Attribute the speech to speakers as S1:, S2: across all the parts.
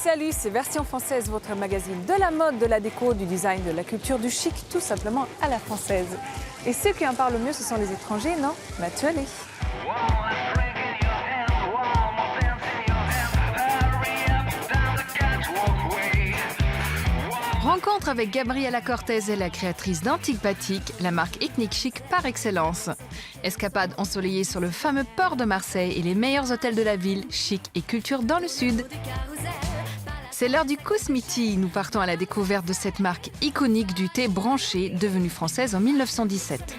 S1: Salut, c'est Version Française, votre magazine de la mode, de la déco, du design, de la culture, du chic, tout simplement à la française. Et ceux qui en parlent le mieux, ce sont les étrangers, non? Mathieu allez.
S2: Rencontre avec Gabriela Cortese, la créatrice d'Antique Batik, la marque ethnique chic par excellence. Escapade ensoleillée sur le fameux port de Marseille et les meilleurs hôtels de la ville, chic et culture dans le sud. C'est l'heure du Kousmiti. Nous partons à la découverte de cette marque iconique du thé branché, devenue française en 1917.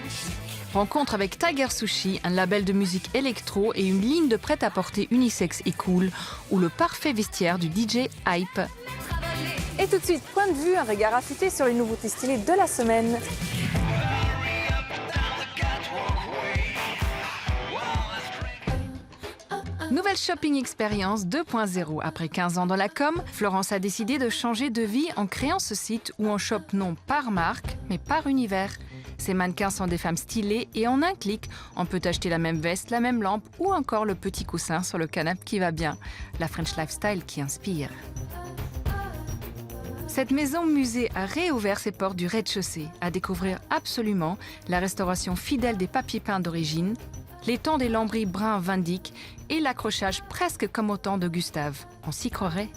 S2: Rencontre avec Tiger Sushi, un label de musique électro et une ligne de prêt-à-porter unisexe et cool, ou le parfait vestiaire du DJ Hype.
S1: Et tout de suite, point de vue, un regard affûté sur les nouveautés stylées de la semaine.
S2: Nouvelle shopping expérience 2.0. Après 15 ans dans la com, Florence a décidé de changer de vie en créant ce site où on chope non par marque, mais par univers. Ces mannequins sont des femmes stylées et en un clic, on peut acheter la même veste, la même lampe ou encore le petit coussin sur le canapé qui va bien. La French lifestyle qui inspire. Cette maison-musée a réouvert ses portes du rez-de-chaussée. À découvrir absolument la restauration fidèle des papiers peints d'origine, les tons des lambris bruns Van Dyck et l'accrochage presque comme au temps de Gustave. On s'y croirait.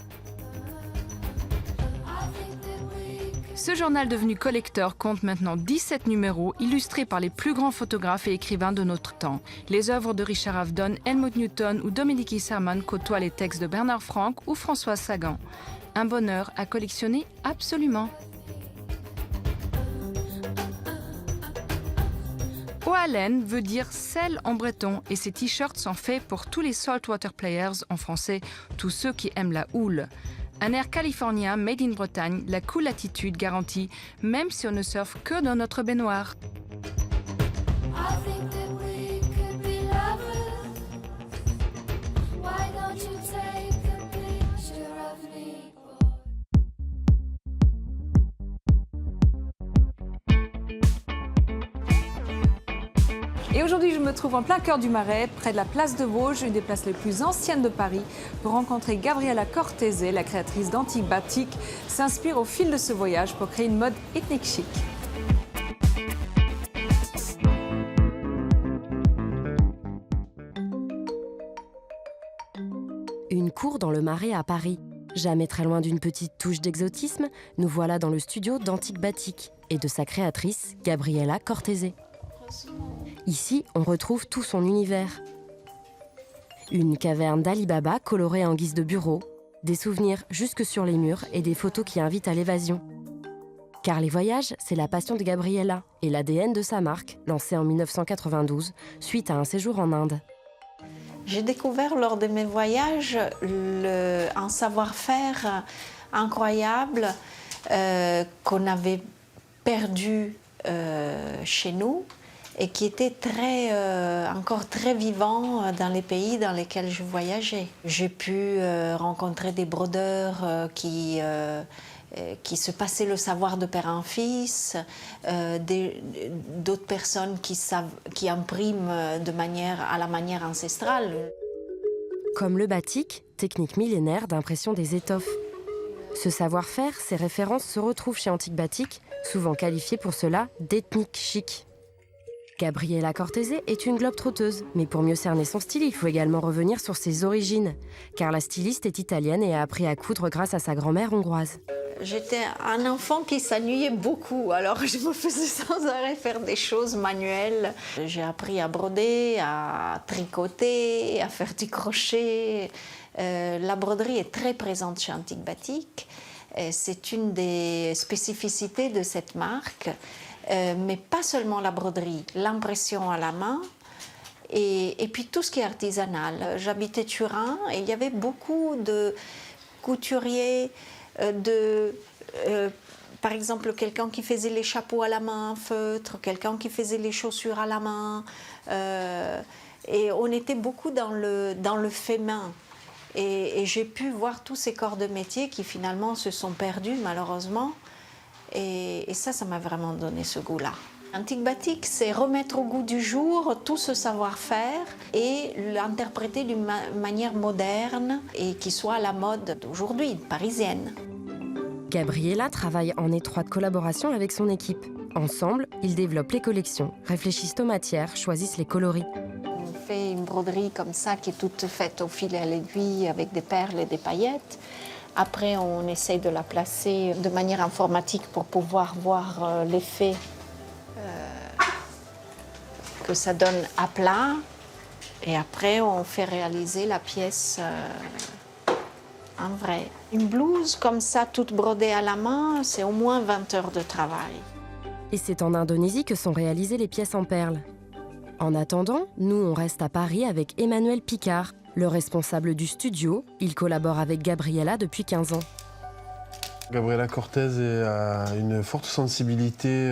S2: Ce journal devenu collector compte maintenant 17 numéros illustrés par les plus grands photographes et écrivains de notre temps. Les œuvres de Richard Avedon, Helmut Newton ou Dominique Issermann côtoient les textes de Bernard Franck ou Françoise Sagan. Un bonheur à collectionner absolument. Oalen veut dire sel en breton et ces t-shirts sont faits pour tous les saltwater players en français, tous ceux qui aiment la houle. Un air californien made in Bretagne, la cool attitude garantie, même si on ne surfe que dans notre baignoire.
S1: Et aujourd'hui, je me trouve en plein cœur du Marais, près de la place de Vosges, une des places les plus anciennes de Paris, pour rencontrer Gabriela Cortese, la créatrice d'Antique Batik, s'inspire au fil de ce voyage pour créer une mode ethnique chic.
S3: Une cour dans le Marais à Paris. Jamais très loin d'une petite touche d'exotisme, nous voilà dans le studio d'Antique Batik et de sa créatrice, Gabriela Cortese. Ici, on retrouve tout son univers. Une caverne d'Ali Baba colorée en guise de bureau, des souvenirs jusque sur les murs et des photos qui invitent à l'évasion. Car les voyages, c'est la passion de Gabriela et l'ADN de sa marque, lancée en 1992, suite à un séjour en Inde.
S4: J'ai découvert lors de mes voyages un savoir-faire incroyable qu'on avait perdu chez nous et qui était encore très vivant dans les pays dans lesquels je voyageais. J'ai pu rencontrer des brodeurs qui se passaient le savoir de père en fils, d'autres personnes qui impriment à la manière ancestrale.
S3: Comme le batik, technique millénaire d'impression des étoffes. Ce savoir-faire, ces références se retrouvent chez Antique Batik, souvent qualifiée pour cela d'ethnique chic. Gabriela Cortese est une globe-trotteuse, mais pour mieux cerner son style, il faut également revenir sur ses origines, car la styliste est italienne et a appris à coudre grâce à sa grand-mère hongroise.
S4: J'étais un enfant qui s'ennuyait beaucoup, alors je me faisais sans arrêt faire des choses manuelles. J'ai appris à broder, à tricoter, à faire du crochet. La broderie est très présente chez Antique Batik. C'est une des spécificités de cette marque. Mais pas seulement la broderie, l'impression à la main et puis tout ce qui est artisanal. J'habitais Turin et il y avait beaucoup de couturiers, par exemple quelqu'un qui faisait les chapeaux à la main en feutre, quelqu'un qui faisait les chaussures à la main. Et on était beaucoup dans le fait main. Et j'ai pu voir tous ces corps de métier qui finalement se sont perdus malheureusement. Et ça m'a vraiment donné ce goût-là. Antique batik, c'est remettre au goût du jour tout ce savoir-faire et l'interpréter d'une manière moderne et qui soit à la mode d'aujourd'hui, parisienne.
S3: Gabriela travaille en étroite collaboration avec son équipe. Ensemble, ils développent les collections, réfléchissent aux matières, choisissent les coloris.
S4: On fait une broderie comme ça qui est toute faite au fil et à l'aiguille avec des perles et des paillettes. Après, on essaye de la placer de manière informatique pour pouvoir voir l'effet que ça donne à plat. Et après, on fait réaliser la pièce en vrai. Une blouse comme ça, toute brodée à la main, c'est au moins 20 heures de travail.
S3: Et c'est en Indonésie que sont réalisées les pièces en perles. En attendant, nous, on reste à Paris avec Emmanuel Picard, le responsable du studio. Il collabore avec Gabriela depuis 15 ans.
S5: Gabriela Cortese a une forte sensibilité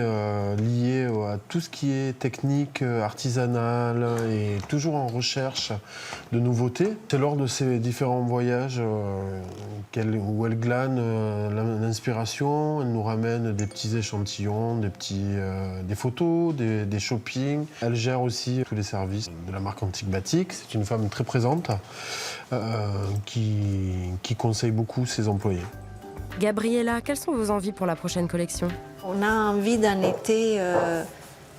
S5: liée à tout ce qui est technique, artisanale et toujours en recherche de nouveautés. C'est lors de ces différents voyages où elle glane l'inspiration, elle nous ramène des petits échantillons, des photos, des shoppings. Elle gère aussi tous les services de la marque Antique Batik. C'est une femme très présente qui conseille beaucoup ses employés.
S3: Gabriela, quelles sont vos envies pour la prochaine collection?
S4: On a envie d'un été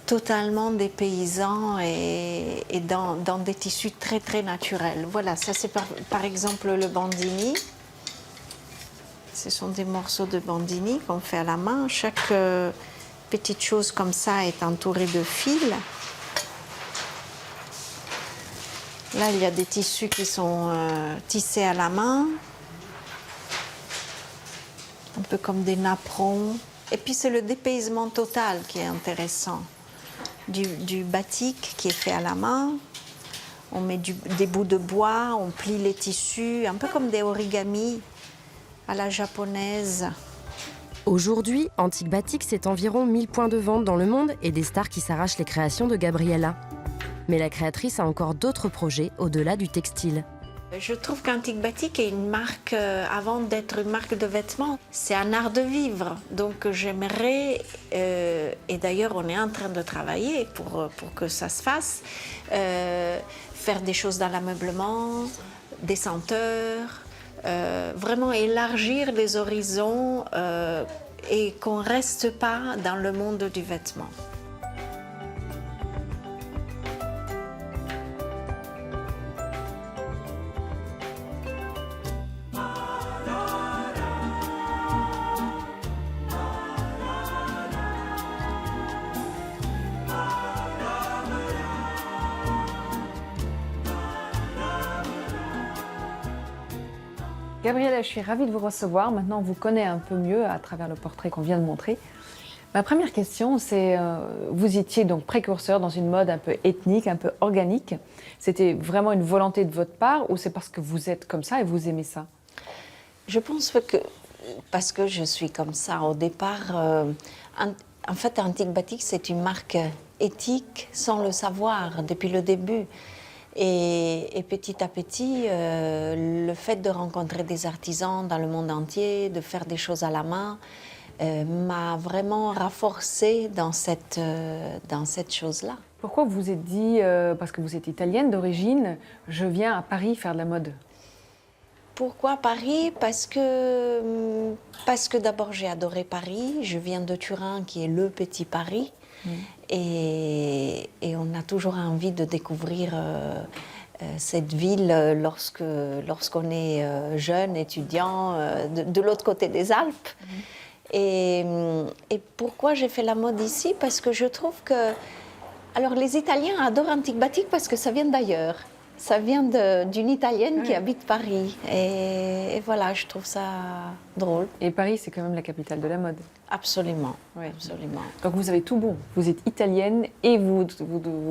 S4: totalement dépaysant et dans des tissus très très naturels. Voilà, ça c'est par exemple le bandini. Ce sont des morceaux de bandini qu'on fait à la main. Chaque petite chose comme ça est entourée de fils. Là, il y a des tissus qui sont tissés à la main. Un peu comme des napperons. Et puis c'est le dépaysement total qui est intéressant. Du batik qui est fait à la main. On met des bouts de bois, on plie les tissus, un peu comme des origamis à la japonaise.
S3: Aujourd'hui, Antique Batik, c'est environ 1000 points de vente dans le monde et des stars qui s'arrachent les créations de Gabriela. Mais la créatrice a encore d'autres projets au-delà du textile.
S4: Je trouve qu'Antique Batik est une marque, avant d'être une marque de vêtements, c'est un art de vivre. Donc j'aimerais, et d'ailleurs on est en train de travailler pour que ça se fasse, faire des choses dans l'ameublement, des senteurs, vraiment élargir les horizons et qu'on ne reste pas dans le monde du vêtement.
S1: Gabriela, je suis ravie de vous recevoir. Maintenant, on vous connaît un peu mieux à travers le portrait qu'on vient de montrer. Ma première question, c'est, vous étiez donc précurseur dans une mode un peu ethnique, un peu organique. C'était vraiment une volonté de votre part ou c'est parce que vous êtes comme ça et vous aimez ça?
S4: Je pense que parce que je suis comme ça au départ. En fait, Antique Batik, c'est une marque éthique sans le savoir depuis le début. Et petit à petit, le fait de rencontrer des artisans dans le monde entier, de faire des choses à la main, m'a vraiment renforcée dans cette chose-là.
S1: Pourquoi vous vous êtes dit, parce que vous êtes italienne d'origine, je viens à Paris faire de la mode?
S4: Pourquoi Paris? Parce que d'abord j'ai adoré Paris, je viens de Turin qui est le petit Paris. Et on a toujours envie de découvrir cette ville lorsqu'on est jeune, étudiant, de l'autre côté des Alpes. Et pourquoi j'ai fait la mode ici? Parce que je trouve que... Alors les Italiens adorent Antique Batik parce que ça vient d'ailleurs. Ça vient d'une Italienne qui habite Paris. Et voilà, je trouve ça drôle.
S1: Et Paris, c'est quand même la capitale de la mode.
S4: Absolument,
S1: Oui.
S4: absolument.
S1: Donc vous avez tout bon. Vous êtes italienne et vous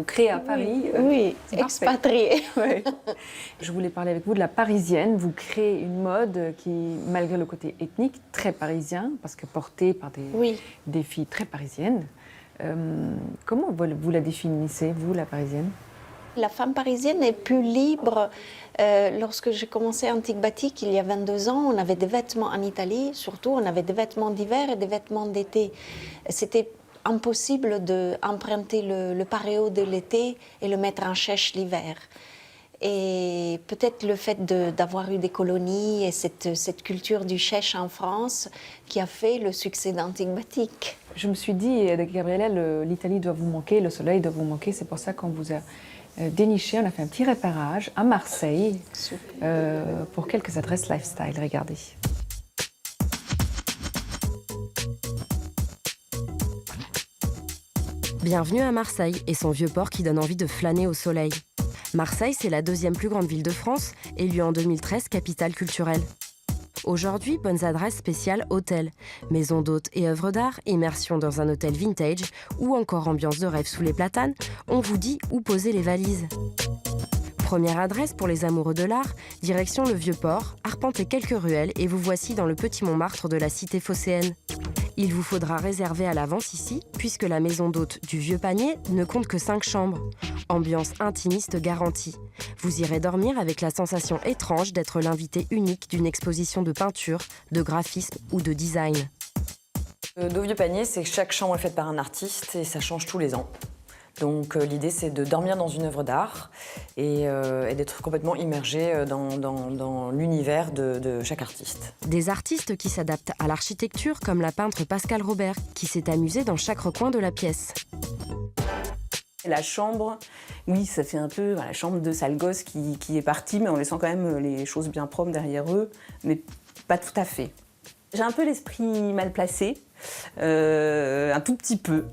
S1: créez à Paris.
S4: Oui,
S1: c'est parfait.
S4: expatriée.
S1: Ouais. Je voulais parler avec vous de la parisienne. Vous créez une mode qui, malgré le côté ethnique, très parisien, parce que portée par des filles très parisiennes. Comment vous la définissez, vous, la parisienne?
S4: La femme parisienne est plus libre. Lorsque j'ai commencé Antique Batik, il y a 22 ans, on avait des vêtements en Italie, surtout on avait des vêtements d'hiver et des vêtements d'été. C'était impossible d'emprunter le paréo de l'été et le mettre en chèche l'hiver. Et peut-être le fait d'avoir eu des colonies et cette culture du chèche en France qui a fait le succès d'Antic Batik.
S1: Je me suis dit, Gabriella, l'Italie doit vous manquer, le soleil doit vous manquer. C'est pour ça qu'on vous a déniché, on a fait un petit réparage à Marseille pour quelques adresses lifestyle. Regardez.
S3: Bienvenue à Marseille et son vieux port qui donne envie de flâner au soleil. Marseille, c'est la deuxième plus grande ville de France, élue en 2013 capitale culturelle. Aujourd'hui, bonnes adresses spéciales hôtels, maisons d'hôtes et œuvres d'art, immersion dans un hôtel vintage ou encore ambiance de rêve sous les platanes, on vous dit où poser les valises. Première adresse pour les amoureux de l'art, direction le Vieux-Port, arpentez quelques ruelles et vous voici dans le petit Montmartre de la cité phocéenne. Il vous faudra réserver à l'avance ici, puisque la maison d'hôte du Vieux Panier ne compte que 5 chambres. Ambiance intimiste garantie. Vous irez dormir avec la sensation étrange d'être l'invité unique d'une exposition de peinture, de graphisme ou de design.
S6: Au Vieux Panier, c'est que chaque chambre est faite par un artiste et ça change tous les ans. Donc l'idée, c'est de dormir dans une œuvre d'art et d'être complètement immergé dans l'univers de chaque artiste.
S3: Des artistes qui s'adaptent à l'architecture, comme la peintre Pascal Robert, qui s'est amusée dans chaque recoin de la pièce.
S7: La chambre, oui, ça fait un peu la chambre de sale gosse qui est partie, mais en laissant quand même les choses bien propres derrière eux, mais pas tout à fait. J'ai un peu l'esprit mal placé, un tout petit peu.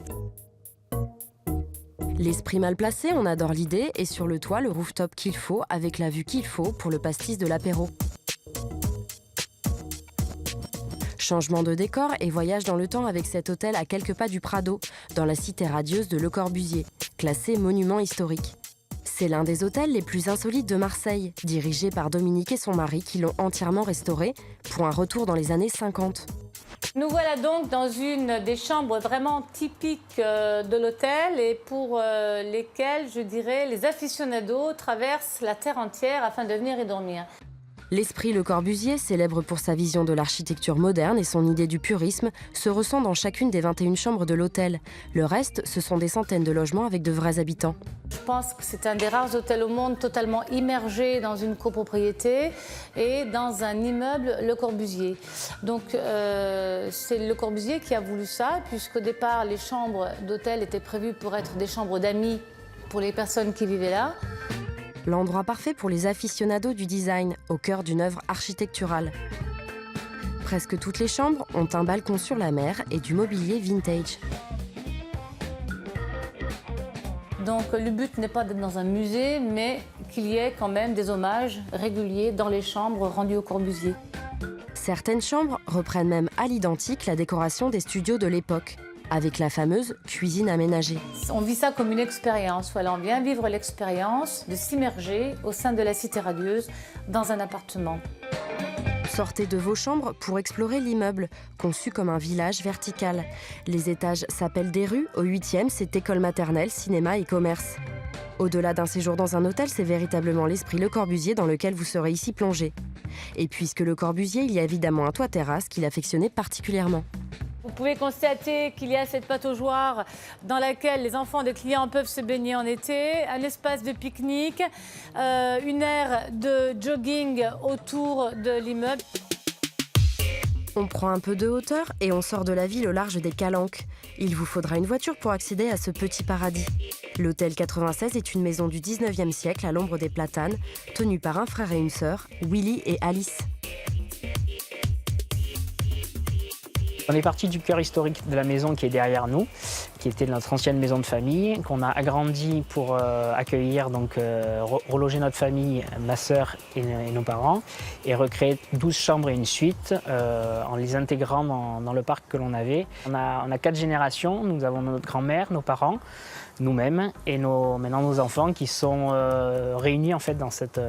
S3: L'esprit mal placé, on adore l'idée, et sur le toit, le rooftop qu'il faut, avec la vue qu'il faut pour le pastis de l'apéro. Changement de décor et voyage dans le temps avec cet hôtel à quelques pas du Prado, dans la cité radieuse de Le Corbusier, classé monument historique. C'est l'un des hôtels les plus insolites de Marseille, dirigé par Dominique et son mari qui l'ont entièrement restauré pour un retour dans les années 50.
S8: Nous voilà donc dans une des chambres vraiment typiques de l'hôtel et pour lesquelles, je dirais, les aficionados traversent la terre entière afin de venir y dormir.
S3: L'esprit Le Corbusier, célèbre pour sa vision de l'architecture moderne et son idée du purisme, se ressent dans chacune des 21 chambres de l'hôtel. Le reste, ce sont des centaines de logements avec de vrais habitants.
S8: Je pense que c'est un des rares hôtels au monde totalement immergé dans une copropriété et dans un immeuble Le Corbusier. Donc c'est Le Corbusier qui a voulu ça, puisqu'au départ, les chambres d'hôtel étaient prévues pour être des chambres d'amis pour les personnes qui vivaient là.
S3: L'endroit parfait pour les aficionados du design, au cœur d'une œuvre architecturale. Presque toutes les chambres ont un balcon sur la mer et du mobilier vintage.
S8: Donc le but n'est pas d'être dans un musée, mais qu'il y ait quand même des hommages réguliers dans les chambres rendues au Corbusier.
S3: Certaines chambres reprennent même à l'identique la décoration des studios de l'époque, avec la fameuse cuisine aménagée.
S8: On vit ça comme une expérience. Voilà, on vient vivre l'expérience de s'immerger au sein de la cité radieuse dans un appartement.
S3: Sortez de vos chambres pour explorer l'immeuble, conçu comme un village vertical. Les étages s'appellent des rues. Au 8e, c'est école maternelle, cinéma et commerce. Au-delà d'un séjour dans un hôtel, c'est véritablement l'esprit Le Corbusier dans lequel vous serez ici plongé. Et puisque Le Corbusier, il y a évidemment un toit-terrasse qu'il affectionnait particulièrement.
S8: Vous pouvez constater qu'il y a cette pataugeoire dans laquelle les enfants des clients peuvent se baigner en été, un espace de pique-nique, une aire de jogging autour de l'immeuble.
S3: On prend un peu de hauteur et on sort de la ville au large des Calanques. Il vous faudra une voiture pour accéder à ce petit paradis. L'hôtel 96 est une maison du 19e siècle à l'ombre des platanes, tenue par un frère et une sœur, Willy et Alice.
S9: On est parti du cœur historique de la maison qui est derrière nous, qui était notre ancienne maison de famille, qu'on a agrandi pour accueillir, donc reloger notre famille, ma sœur et nos parents, et recréer 12 chambres et une suite en les intégrant dans le parc que l'on avait. On a 4 générations, nous avons notre grand-mère, nos parents, nous-mêmes et maintenant nos enfants qui sont réunis en fait dans cette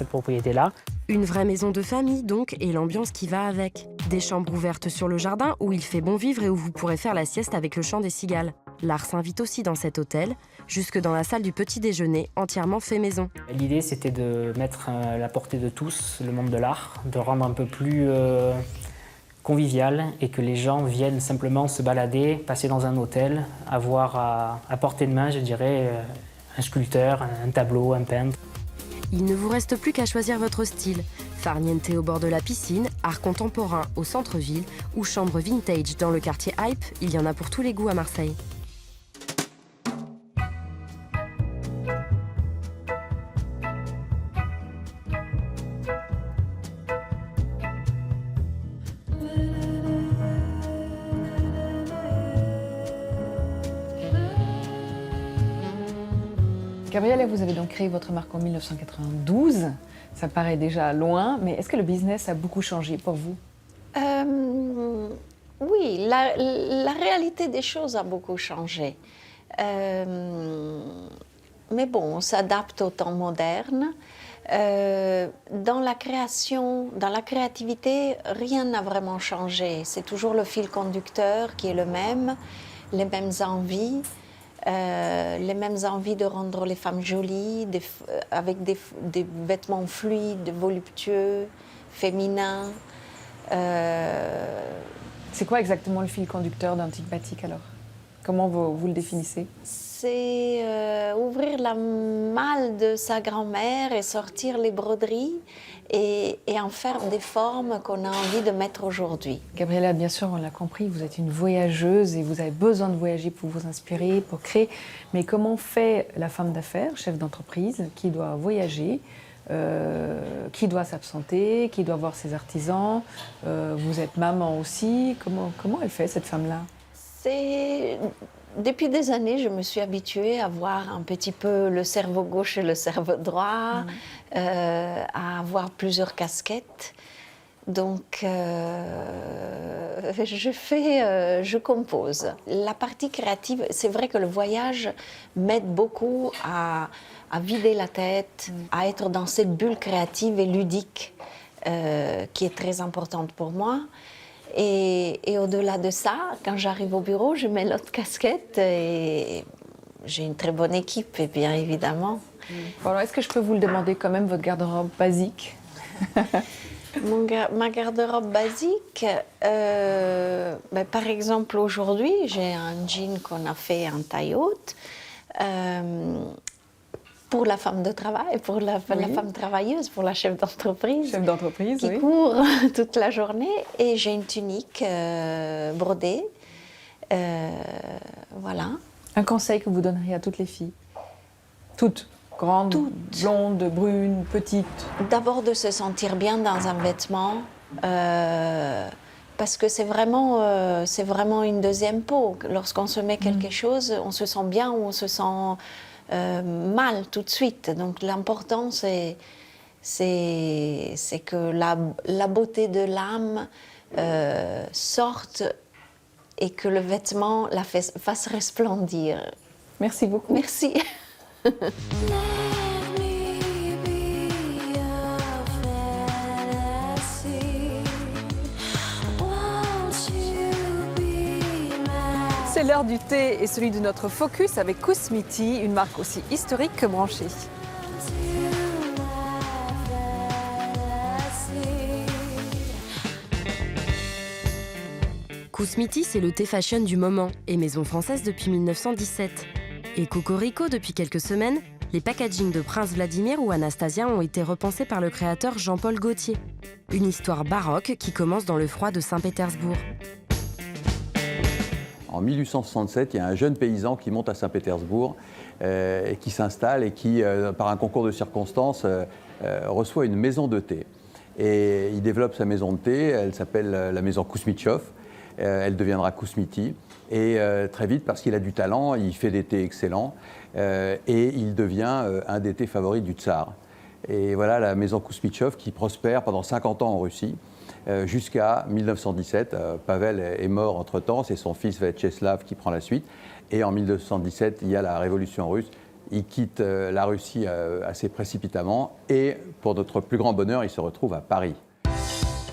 S9: propriété-là.
S3: Une vraie maison de famille donc, et l'ambiance qui va avec. Des chambres ouvertes sur le jardin où il fait bon vivre et où vous pourrez faire la sieste avec le chant des cigales. L'art s'invite aussi dans cet hôtel, jusque dans la salle du petit déjeuner, entièrement fait maison.
S9: L'idée c'était de mettre à la portée de tous le monde de l'art, de rendre un peu plus convivial et que les gens viennent simplement se balader, passer dans un hôtel, avoir à portée de main, je dirais, un sculpteur, un tableau, un peintre.
S3: Il ne vous reste plus qu'à choisir votre style. Farniente au bord de la piscine, art contemporain au centre-ville ou chambre vintage dans le quartier Hype, il y en a pour tous les goûts à Marseille.
S1: Gabriella, vous avez donc créé votre marque en 1992. Ça paraît déjà loin, mais est-ce que le business a beaucoup changé pour vous?
S4: Oui, la réalité des choses a beaucoup changé. Mais bon, on s'adapte au temps moderne. Dans la création, dans la créativité, rien n'a vraiment changé. C'est toujours le fil conducteur qui est le même, les mêmes envies. Les mêmes envies de rendre les femmes jolies, avec des vêtements fluides, voluptueux, féminins.
S1: C'est quoi exactement le fil conducteur d'Antique Batik alors? Comment vous le définissez?
S4: C'est ouvrir la malle de sa grand-mère et sortir les broderies et en faire des formes qu'on a envie de mettre aujourd'hui.
S1: Gabriella, bien sûr, on l'a compris, vous êtes une voyageuse et vous avez besoin de voyager pour vous inspirer, pour créer. Mais comment fait la femme d'affaires, chef d'entreprise, qui doit voyager, qui doit s'absenter, qui doit voir ses artisans? Vous êtes maman aussi. Comment elle fait, cette femme-là?
S4: Depuis des années, je me suis habituée à voir un petit peu le cerveau gauche et le cerveau droit, à avoir plusieurs casquettes. Donc, je compose. La partie créative, c'est vrai que le voyage m'aide beaucoup à vider la tête, à être dans cette bulle créative et ludique qui est très importante pour moi. Et au-delà de ça, quand j'arrive au bureau, je mets l'autre casquette et j'ai une très bonne équipe, et bien évidemment.
S1: Bon, alors, est-ce que je peux vous le demander quand même, votre garde-robe basique?
S4: Ma garde-robe basique, par exemple, aujourd'hui, j'ai un jean qu'on a fait en taille haute. Pour la femme de travail, pour la femme travailleuse, pour la chef d'entreprise.
S1: Chef d'entreprise,
S4: qui court toute la journée. Et j'ai une tunique brodée. Voilà.
S1: Un conseil que vous donneriez à toutes les filles? Toutes? Grandes, blondes, brunes, petites? D'abord
S4: de se sentir bien dans un vêtement. Parce que c'est vraiment une deuxième peau. Lorsqu'on se met quelque chose, on se sent bien ou on se sent mal tout de suite. Donc l'important, c'est que la beauté de l'âme sorte et que le vêtement la fasse resplendir.
S1: Merci beaucoup.
S4: Merci.
S1: C'est l'heure du thé et celui de notre focus avec Kousmiti, une marque aussi historique que branchée.
S3: Kousmiti, c'est le thé fashion du moment et maison française depuis 1917. Et Cocorico depuis quelques semaines, les packagings de Prince Vladimir ou Anastasia ont été repensés par le créateur Jean-Paul Gaultier. Une histoire baroque qui commence dans le froid de Saint-Pétersbourg.
S10: En 1867, il y a un jeune paysan qui monte à Saint-Pétersbourg et qui s'installe et qui, par un concours de circonstances, reçoit une maison de thé. Et il développe sa maison de thé, elle s'appelle la maison Kousmitchov, elle deviendra Kousmiti. Et très vite, parce qu'il a du talent, il fait des thés excellents et il devient un des thés favoris du tsar. Et voilà la maison Kousmitchov qui prospère pendant 50 ans en Russie. Jusqu'à 1917, Pavel est mort entre-temps, c'est son fils Vyacheslav qui prend la suite. Et en 1917, il y a la révolution russe. Il quitte la Russie assez précipitamment et, pour notre plus grand bonheur, il se retrouve à Paris.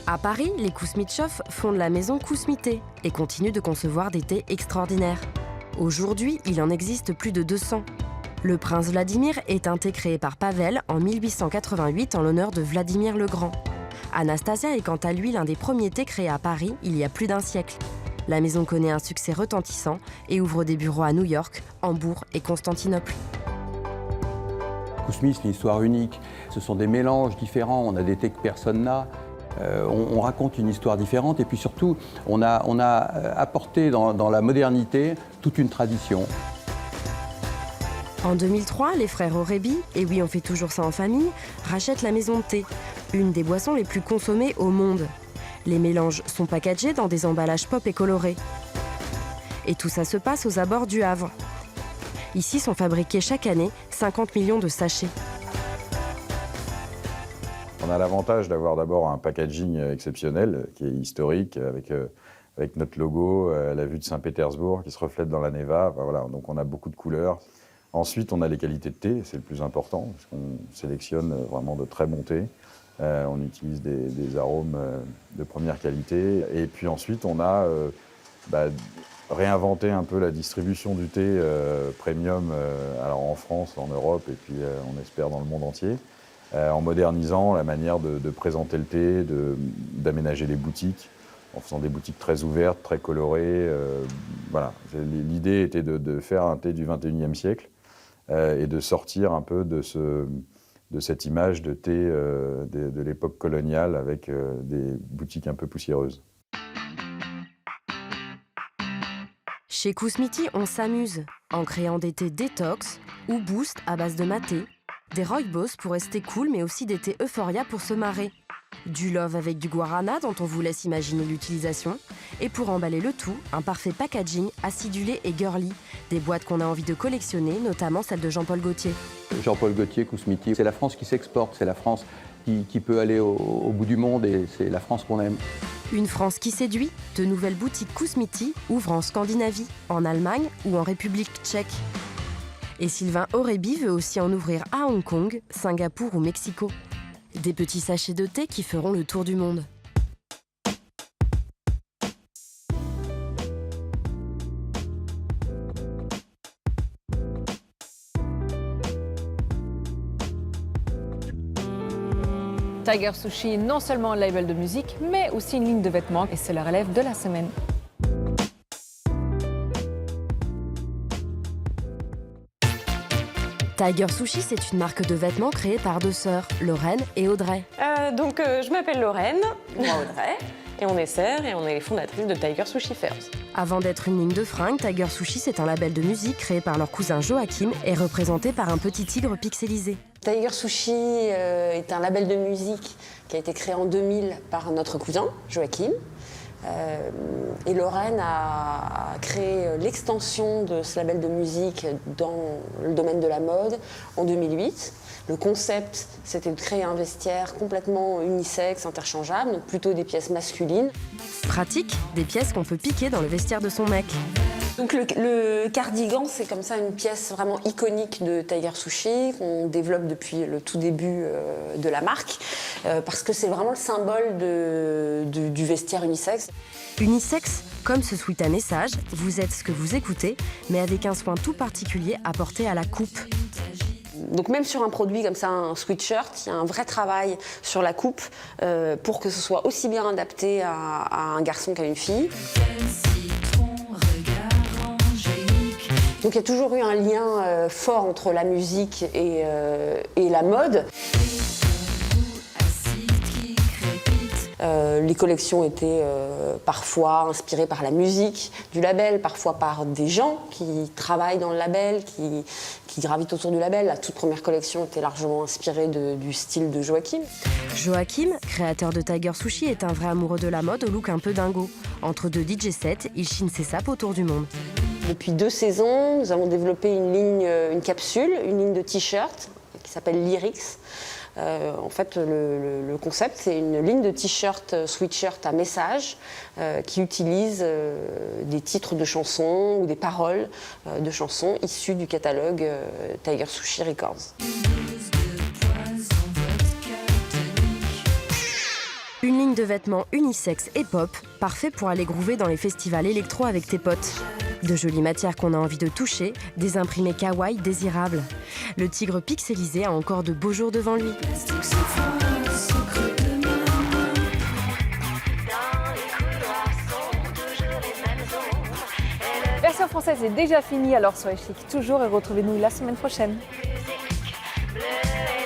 S3: À Paris, les Kousmitchov fondent la maison Kousmité et continuent de concevoir des thés extraordinaires. Aujourd'hui, il en existe plus de 200. Le prince Vladimir est un thé créé par Pavel en 1888 en l'honneur de Vladimir le Grand. Anastasia est quant à lui l'un des premiers thés créés à Paris il y a plus d'un siècle. La maison connaît un succès retentissant et ouvre des bureaux à New York, Hambourg et Constantinople.
S10: Kousmi, c'est une histoire unique. Ce sont des mélanges différents. On a des thés que personne n'a. On raconte une histoire différente. Et puis surtout, on a apporté dans la modernité toute une tradition.
S3: En 2003, les frères Aurébi, et oui on fait toujours ça en famille, rachètent la maison de thé, une des boissons les plus consommées au monde. Les mélanges sont packagés dans des emballages pop et colorés. Et tout ça se passe aux abords du Havre. Ici sont fabriqués chaque année 50 millions de sachets.
S11: On a l'avantage d'avoir d'abord un packaging exceptionnel, qui est historique, avec notre logo, la vue de Saint-Pétersbourg qui se reflète dans la Neva. Enfin, voilà, donc on a beaucoup de couleurs. Ensuite, on a les qualités de thé, c'est le plus important, parce qu'on sélectionne vraiment de très bons thés. On utilise des arômes de première qualité. Et puis ensuite, on a réinventé un peu la distribution du thé premium, alors en France, en Europe, et puis on espère dans le monde entier, en modernisant la manière de présenter le thé, d'aménager les boutiques, en faisant des boutiques très ouvertes, très colorées. Voilà. L'idée était de faire un thé du 21e siècle et de sortir un peu de cette image de thé de l'époque coloniale avec des boutiques un peu poussiéreuses.
S3: Chez Kousmiti, on s'amuse en créant des thés détox ou boost à base de maté, des rooibos pour rester cool mais aussi des thés euphoria pour se marrer, du love avec du guarana dont on vous laisse imaginer l'utilisation, et pour emballer le tout, un parfait packaging acidulé et girly, des boîtes qu'on a envie de collectionner, notamment celle de Jean-Paul Gaultier.
S10: Jean-Paul Gaultier, Kousmiti, c'est la France qui s'exporte, c'est la France qui peut aller au bout du monde et c'est la France qu'on aime.
S3: Une France qui séduit, de nouvelles boutiques Kousmiti ouvrent en Scandinavie, en Allemagne ou en République tchèque. Et Sylvain Aurébi veut aussi en ouvrir à Hong Kong, Singapour ou Mexico. Des petits sachets de thé qui feront le tour du monde.
S1: Tiger Sushi est non seulement un label de musique, mais aussi une ligne de vêtements et c'est le relève de la semaine.
S3: Tiger Sushi, c'est une marque de vêtements créée par deux sœurs, Lorraine et Audrey.
S12: Je m'appelle Lorraine, moi Audrey, et on est sœurs et on est les fondatrices de Tiger Sushi First.
S3: Avant d'être une ligne de fringues, Tiger Sushi, c'est un label de musique créé par leur cousin Joachim et représenté par un petit tigre pixelisé.
S12: Tiger Sushi est un label de musique qui a été créé en 2000 par notre cousin Joachim. Et Lorraine a créé l'extension de ce label de musique dans le domaine de la mode en 2008. Le concept, c'était de créer un vestiaire complètement unisexe, interchangeable, donc plutôt des pièces masculines.
S3: Pratique, des pièces qu'on peut piquer dans le vestiaire de son mec.
S12: Donc le cardigan, c'est comme ça une pièce vraiment iconique de Tiger Sushi qu'on développe depuis le tout début de la marque parce que c'est vraiment le symbole du vestiaire unisexe.
S3: Unisexe, comme ce sweat à message, vous êtes ce que vous écoutez, mais avec un soin tout particulier apporté à la coupe.
S12: Donc même sur un produit comme ça, un sweatshirt, il y a un vrai travail sur la coupe pour que ce soit aussi bien adapté à un garçon qu'à une fille. Donc il y a toujours eu un lien fort entre la musique et la mode. Les collections étaient parfois inspirées par la musique du label, parfois par des gens qui travaillent dans le label, qui gravitent autour du label. La toute première collection était largement inspirée du style de Joachim.
S3: Joachim, créateur de Tiger Sushi, est un vrai amoureux de la mode au look un peu dingo. Entre deux DJ sets, il chine ses sapes autour du monde.
S12: Depuis 2 saisons, nous avons développé une capsule, une ligne de t-shirts qui s'appelle Lyrics. En fait, le concept, c'est une ligne de t-shirt, sweatshirt à message qui utilise des titres de chansons ou des paroles de chansons issues du catalogue Tiger Sushi Records.
S3: Une ligne de vêtements unisexe et pop, parfait pour aller groover dans les festivals électro avec tes potes. De jolies matières qu'on a envie de toucher, des imprimés kawaii désirables. Le tigre pixelisé a encore de beaux jours devant lui.
S1: française est déjà finie, alors soyez chic toujours et retrouvez-nous la semaine prochaine.
S13: Bleu.